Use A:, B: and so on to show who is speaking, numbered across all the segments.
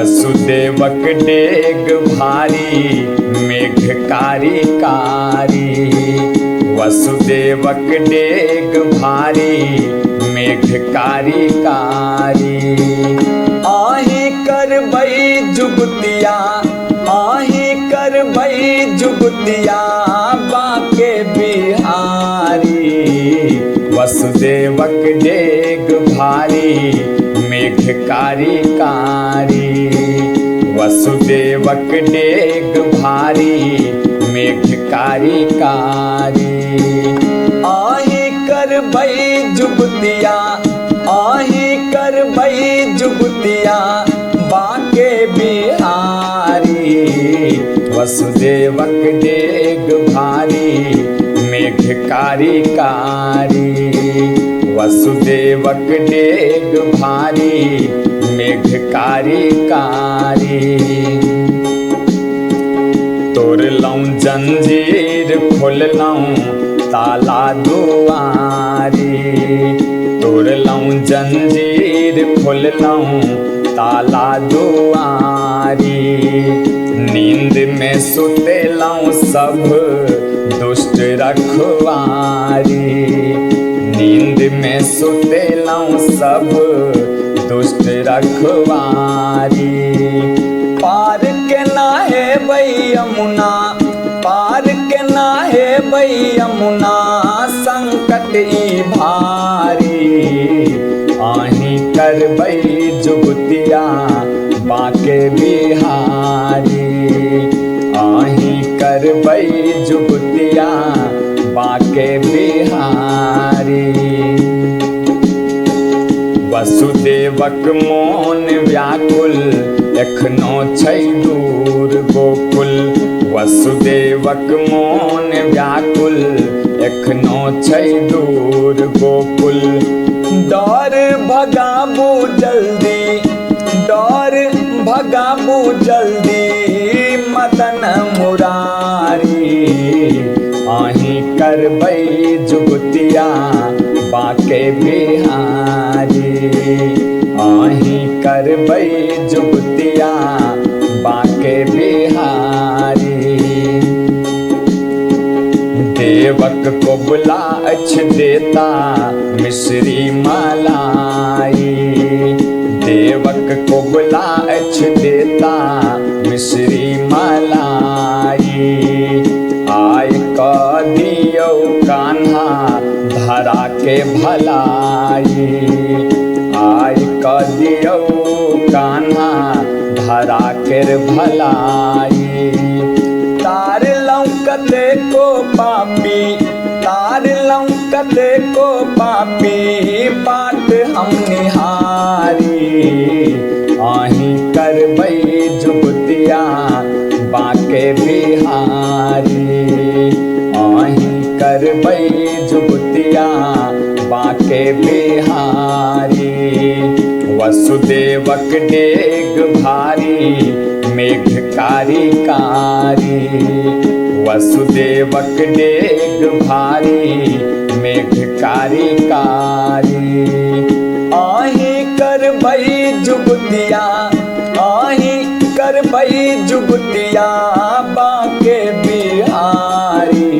A: वसुदेवक डेग भारी मेघ कारी कारी। वसुदेवक डेग भारी मेघ कारी कारी। आही करबई जुगतिया आही करबई जुगतिया बाके बिहारी। वसुदेवक डेग भारी मेघ कारी कारी। वसुदेवक डेग भारी मेघ कारी कारी। आही करबई जुगतिया आही करबई जुगतिया बाके बिहारी। वसुदेवक डेग भारी मेघ कारी कारी। वसुदेवक डेग भारी मेघ कारी कारी। तोड़लऊँ जंजीर खोललऊँ ताला दुआरी। तोड़लऊँ जंजीर खोललऊँ ताला दुआरी। नींद में सुतेलऊँ सब दुष्ट रखवारी। नींद में सुतेलऊँ सब दुष्ट रखवारी। पार के नाहे बई यमुना पार के नाहे बई यमुना संकट ई भारी। आही करबई जुगतिया बाके बिहारी। आही करबई जुगतिया बाके बिहारी। वसुदेवक मोन व्याकुल एखनो छै दूर गोकुल। वसुदेवक मोन व्याकुल एखनो छै दूर गोकुल। डर भगाबू जल्दी डर भगाबू जल्दी मदन मुरारी। आही करबई जुगतिया बाके बिहारी। आही करबई जुगतिया बाके बिहारी। देवक को बुला अछ देता मिश्री मलाई। देवक को बुला अछ देता मिश्री मलाई। आय क दियो कान्हा धरा के भलाई। आय क दियो कान्हा धरा के भलाई। तार लौकते को पापी तार लौकते को पापी बाट हम निहारी। आही करबई जुगतिया बाके बिहारी। आही करबई जुगतिया बाके बिहारी। वसुदेवक डेग भारी मेघ कारी कारी। वसुदेवक डेग भारी मेघ कारी कारी। आही करबई जुगतिया आही करबई जुगतिया बाके बिहारी।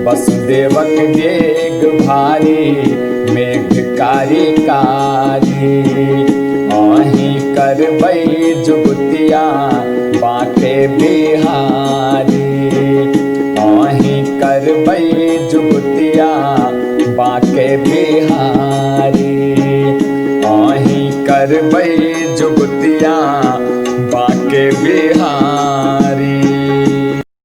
A: वसुदेवक डेग भारी मेघ कारी कारी। आही करबई जुगतिया बाके बिहारी। आही करबई जुगतिया बाके बिहारी। आही करबई जुगतिया